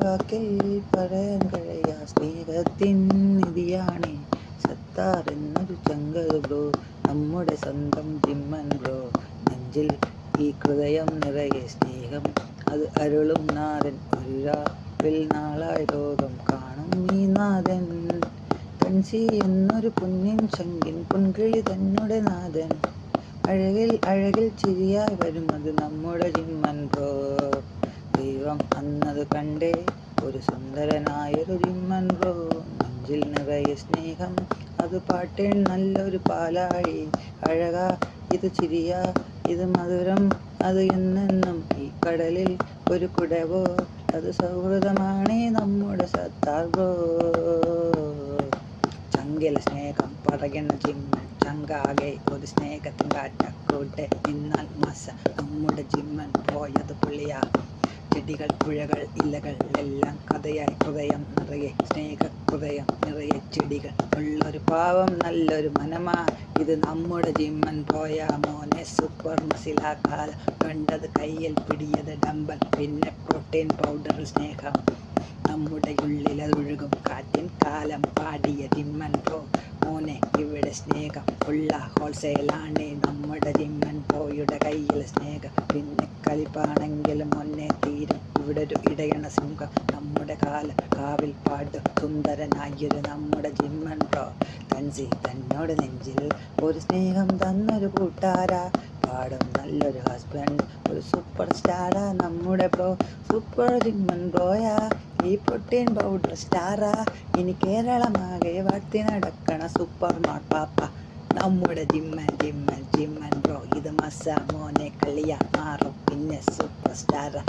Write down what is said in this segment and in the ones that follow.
വാക്കിൽ പറയാൻ കഴിയാ സ്നേഹത്തിൻ നിധിയാണേ സത്താർ എന്നൊരു ചങ്കർ ബ്രോ, നമ്മുടെ സ്വന്തം ജിമ്മൻ ബ്രോ. നെഞ്ചിൽ ഈ ഹൃദയം നിറയെ സ്നേഹം, അത് അരുളും നാഥൻ. ഒരു രാവിൽ നാളായി ലോകം കാണും ഈ നാഥൻ. തൻസി എന്നൊരു കുഞ്ഞിൻ ചങ്കിൻ പൊൻകിളി തന്നുടെ നാഥൻ. അഴകിൽ അഴകിൽ ചിരിയായി വരും അത് നമ്മുടെ ജിമ്മൻ ബ്രോ. ദൈവം അന്നത് കണ്ടേ ഒരു സുന്ദരനായൊരു ജിമ്മൻ ബ്രോ. നെഞ്ചിൽ നിറയെ സ്നേഹം, അത് പാട്ടേൺ നല്ലൊരു പാലാഴി. അഴകാ ഇത് ചിരിയാ ഇത് മധുരം, അത് എന്നെന്നും ഈ കടലിൽ ഒരു കുടവോ. അത് സൗഹൃദമാണേ നമ്മുടെ സത്താർ ബ്രോ. ചങ്കില സ്നേഹം പറയണ ജിമ്മൻ, ചങ്കാകെ ഒരു സ്നേഹത്തിൻ കാറ്റക്കൂട്ടെ നിന്നാൽ മസ നമ്മുടെ ജിമ്മൻ പോയത് പുള്ളിയാ. ചെടികൾ പുഴകൾ ഇലകൾ എല്ലാം കഥയായി ഹൃദയം നിറയെ സ്നേഹ ഹൃദയം നിറയെ ചെടികൾ ഉള്ളൊരു പാവം നല്ലൊരു മനമാ. ഇത് നമ്മുടെ ജിമ്മൻ പോയ മോനെ സൂപ്പർ മസിലാക്കാല. കണ്ടത് കയ്യിൽ പിടിയത് ഡമ്പൽ, പിന്നെ പ്രോട്ടീൻ പൗഡറിൽ സ്നേഹം നമ്മുടെ ഉള്ളിലൊഴുകും കാറ്റിൻ കാലം. പാടിയ ജിമ്മൻ ബ്രോ മോനെ ഇവിടെ സ്നേഹം ഉള്ള ഹോൾസെയിലാണേ നമ്മുടെ ജിമ്മൻ ബ്രോയുടെ കയ്യിൽ സ്നേഹം. പിന്നെ കളിപ്പാണെങ്കിലും ഒന്നേ തീരും ഇവിടെ ഒരു ഇടയണ സിംഹം. നമ്മുടെ കാവിൽ പാട്ട് സുന്ദരനായൊരു നമ്മുടെ ജിമ്മൻ ബ്രോ. തൻസി തന്നോട് നെഞ്ചിൽ ഒരു സ്നേഹം തന്നൊരു കൂട്ടാരാ. പാടും നല്ലൊരു ഹസ്ബൻഡ്, ഒരു സൂപ്പർ സ്റ്റാറാ നമ്മുടെ ബ്രോ. സൂപ്പർ ജിമ്മൻ ബ്രോയാ, ഈ പ്രോട്ടീൻ പൗഡർ സ്റ്റാറാ. ഇനി കേരളമാകെ വാഴ്ത്തി നടക്കണ സൂപ്പർ നോട്ട് പാപ്പ നമ്മുടെ ജിമ്മൻ ജിമ്മൻ ജിമ്മൻ ബ്രോ. ഇത് മസ മോനെ കളിയാ മാറും പിന്നെ സൂപ്പർ സ്റ്റാറാ.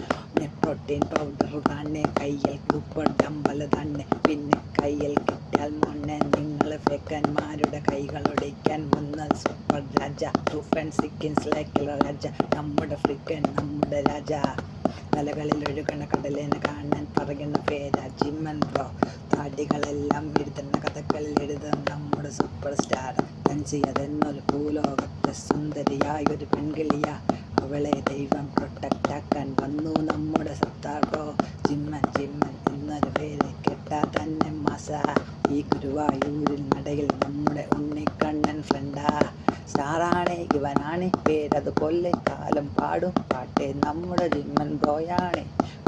പ്രോട്ടീൻ പൗഡർ തന്നെ കയ്യിൽ, സൂപ്പർ ഡമ്പൽ തന്നെ പിന്നെ കയ്യിൽ കിട്ടിയാൽ മോനെ നിങ്ങൾ ഫെക്കന്മാരുടെ കൈകളൊടിക്കാൻ വന്ന സൂപ്പർ രാജ. രാജ നമ്മുടെ ഫ്രിക്കൻ നമ്മുടെ രാജ. കലകളിൽ ഒഴുകണ കടലിനെ കാണാൻ പറയുന്ന പേരാ ജിമ്മൻ ബ്രോ. താടികളെല്ലാം എഴുതുന്ന കഥകളിൽ എഴുതുന്ന നമ്മുടെ സൂപ്പർ സ്റ്റാർ. തൻസി അതെന്നൊരു ഭൂലോകത്തെ സുന്ദരിയായൊരു പെൺകിളിയാ. അവളെ ദൈവം പ്രൊട്ടക്റ്റാക്കാൻ വന്നു നമ്മുടെ സത്താർ ബ്രോ. ജിമ്മൻ ജിമ്മൻ എന്നൊരു പേര് കേട്ടാ തന്നെ മസ. ഈ ഗുരുവായൂരിൽ നടയിൽ നമ്മുടെ ഉണ്ണിക്കണ്ണൻ ഫ്രണ്ടാ. സ്റ്റാറാണേ ഇവനാണ് പേരത് കൊല്ലക്കാലം പാടും പാട്ടേ നമ്മുടെ ജിമ്മൻ ബ്രോയാണ്.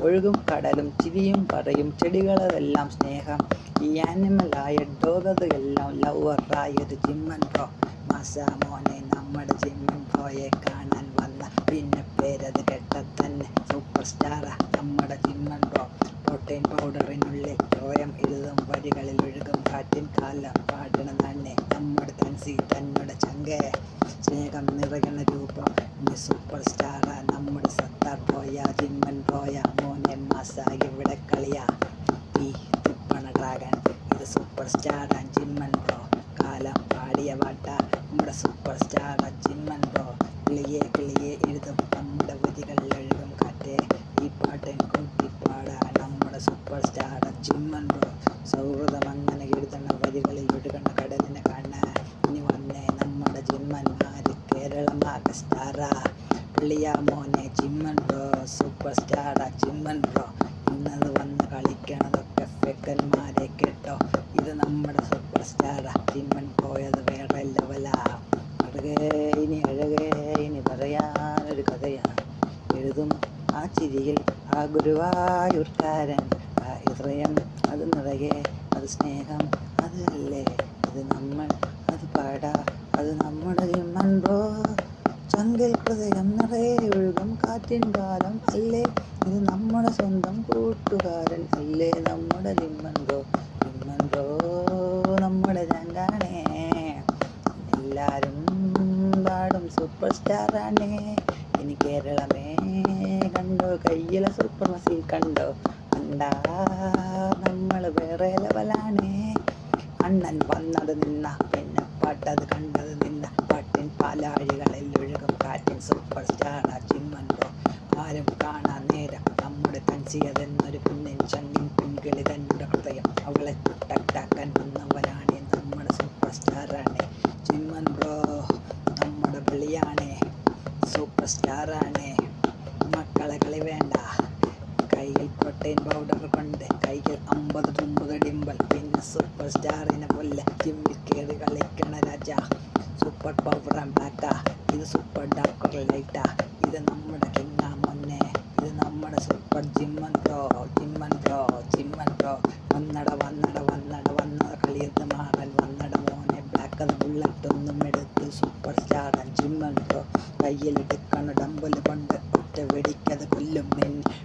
ഒഴുകും കടലും ചിരിയും പറയും ചെടികളതെല്ലാം സ്നേഹം. ഈ ആനിമലായ ഡോഗത് എല്ലാം ലവറായൊരു ജിമ്മൻ ബ്രോ. മസ മോനെ നമ്മുടെ ജിമ്മൻ ബ്രോയെ കാണാൻ വന്ന പിന്നെ പേരത് കേട്ട തന്നെ സൂപ്പർ സ്റ്റാറാ നമ്മുടെ ജിമ്മൻ ബ്രോ. പ്രോട്ടീൻ പൗഡറിനുള്ളിൽ രോയം എഴുതും വരികളിൽ ഒഴുകും കാറ്റിൻ കാലം. പാടണ തന്നെ നമ്മുടെ തൻസി തന്നോട് ചങ്കേ. സ്നേഹം നിറയണ രൂപം ഇനി സൂപ്പർ സ്റ്റാറാ നമ്മുടെ സത്താർ ബ്രോയ. ജിമ്മൻ ബ്രോയ മോനെ മസ ഇവിടെ കളിയാ. ഈ തിപ്പണ ഡ്രാഗൺ ഇത് സൂപ്പർ സ്റ്റാറാ ജിമ്മൻ ബ്രോ. കാലം പാടിയ പാട്ട നമ്മുടെ സൂപ്പർ സ്റ്റാറാ ജിമ്മൻ ബ്രോ. കിളിയെ കിളിയെ എഴുതും നമ്മുടെ വരികളിൽ ഒഴുകും കാറ്റേ. ഈ പാട്ടൻ കൂട്ടിപ്പാടാ നമ്മുടെ സൂപ്പർ സ്റ്റാറാ ജിമ്മൻ ബ്രോ. സൗഹൃദം അങ്ങനെ എഴുതണ വരികളിൽ ഒഴുകണ കടലിനെ കാണാൻ ഇനി വന്നേ നമ്മുടെ ജിമ്മന്മാര് കേരളമാകെ സ്റ്റാറാ. പുള്ളിയാ മോനെ ജിമ്മൻ ബ്രോ സൂപ്പർ സ്റ്റാറാ ജിമ്മൻ ബ്രോ. ഇന്നത് വന്ന് കളിക്കണതൊക്കെ ഫെക്കന്മാരെ കേട്ടോ. ഇത് നമ്മുടെ സൂപ്പർ സ്റ്റാറാ ജിമ്മൻ പോയത് വേറെ ലെവലാ. അഴകേ ഇനി പറയാനൊരു കഥയാ. എഴുതും ആ ചിരിയിൽ ആ ഗുരുവായൂർക്കാരൻ. ആ ഹൃദയം അത് നിറയെ അത് സ്നേഹം അത് അല്ലേ ഇത് നമ്മൾ അത് പാടാ അത് നമ്മുടെ ജിമ്മൻ ബ്രോ. ചങ്കിൽ ഹൃദയം നിറയെ ഒഴുകും കാറ്റിൻ കാലം അല്ലേ ഇത് നമ്മുടെ സ്വന്തം കൂട്ടുകാരൻ അല്ലേ നമ്മുടെ ജിമ്മൻ ബ്രോ. ജിമ്മൻ ബ്രോ നമ്മുടെ ചങ്കാണേ. എല്ലാരും പാടും സൂപ്പർ സ്റ്റാറാണേ. ഇനി കേരളമേ കണ്ടോ കയ്യിലെ സൂപ്പർ മസിൽ കണ്ടോ. കണ്ടാ നമ്മൾ വേറെ ലെവലാണേ. അണ്ണൻ വന്നത് നിന്ന പിന്നെ പാട്ടത് കണ്ടത് നിന്ന പാട്ടിൻ പാലാഴികളിൽ ഒഴുകും കാറ്റിൻ സൂപ്പർ സ്റ്റാറാ ജിമ്മൻ ബ്രോ. ആരും കാണാൻ നേരം നമ്മുടെ തൻസിയതെന്നൊരു കുന്നിൻ ചങ്ങിൻ പെൺകിളി തന്നുടെ ഹൃദയം. അവളെ പ്രൊട്ടക്റ്റാക്കാൻ വന്നവനാണ് നമ്മുടെ സൂപ്പർ സ്റ്റാറാണ് ജിമ്മൻ ബ്രോ. നമ്മുടെ വിളിയാണ് സൂപ്പർ സ്റ്റാറാണ്. മക്കളെ കളി വേണ്ട കൈകൾ പ്രോട്ടീൻ പൗഡർ കൊണ്ട് കൈകൾ 50 ഡിമ്പൽ പിന്നെ സൂപ്പർ സ്റ്റാറിനെ പോലെ ജിമ്മിൽ കയറി കളിക്കണ രാജ സൂപ്പർ പവർ ബ്ലാക്കാ ഇത് സൂപ്പർ ഡാർക്കർ ലൈറ്റാ ഇത് നമ്മുടെ കിങ്ങാ മൊന്നെ ഇത് നമ്മുടെ സൂപ്പർ ജിമ്മൻ ബ്രോ വന്നട കളിയത് മാറാൻ വന്നട മോനെ ബ്ലാക്ക് അത് ബുള്ളറ്റ് ഒന്നും എടുത്ത് സൂപ്പർ സ്റ്റാർ ജിമ്മൻ ബ്രോ കയ്യിലെടുക്കണ ഡമ്പല് കൊണ്ട് ഒറ്റ വെടിക്കത് കൊല്ലും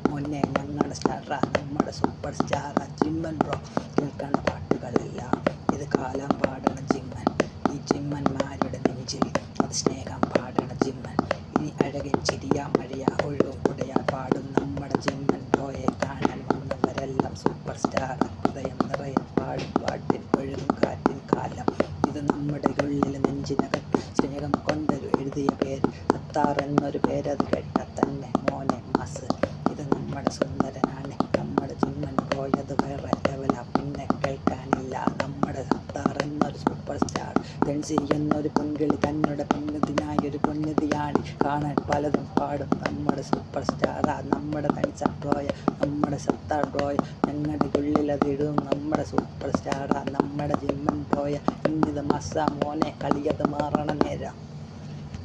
മോനെ ഞങ്ങളുടെ സ്റ്റാറാ നമ്മുടെ സൂപ്പർ സ്റ്റാറാ ജിമ്മൻ ബ്രോ കേൾക്കണ പാട്ടുകളെല്ലാം ഇത് കാലം പാടണ ജിമ്മൻ ഈ ജിമ്മന്മാരുടെ നെഞ്ചിൽ അത് സ്നേഹം പാടണ ജിമ്മൻ ഇനി അഴകൻ ചിരിയാ മഴയാ ഒഴുകും കുടയാ പാടും നമ്മുടെ ജിമ്മൻ ബ്രോയെ കാണാൻ വന്നവരെല്ലാം സൂപ്പർ സ്റ്റാർ ഹൃദയം നിറയെ പാടും പാട്ടിൽ ഒഴുകും കാറ്റിൽ കാലം ഇത് നമ്മുടെ ഉള്ളിൽ നെഞ്ചിനകത്ത് സ്നേഹം കൊണ്ടൊരു എഴുതിയ പേര് സത്താർ എന്നൊരു പേരത് കേട്ടാൽ തന്നെ മോനെ മാസ് ഇത് നമ്മുടെ സുന്ദരനാണ് നമ്മുടെ ജിമ്മൻ ബ്രോയത് വേറെ ലെവലാ പിന്നെ കേൾക്കാനില്ല നമ്മുടെ സത്താർ എന്നൊരു സൂപ്പർ സ്റ്റാർ തെൻസി എന്നൊരു പൊൻകിളി തന്നോട് പൊന്നതിനായൊരു പൊന്നതിയാണ് കാണാൻ പലതും പാടും നമ്മുടെ സൂപ്പർ സ്റ്റാറാ നമ്മുടെ തൻസ ബ്രോയ നമ്മുടെ സത്താർ ബ്രോയ ഞങ്ങളുടെ ഉള്ളിലതിടും നമ്മുടെ സൂപ്പർ സ്റ്റാറാ നമ്മുടെ ജിമ്മൻ ബ്രോയ ഇന്നിത് മസ്സ മോനെ കളിയത് മാറണ നേരം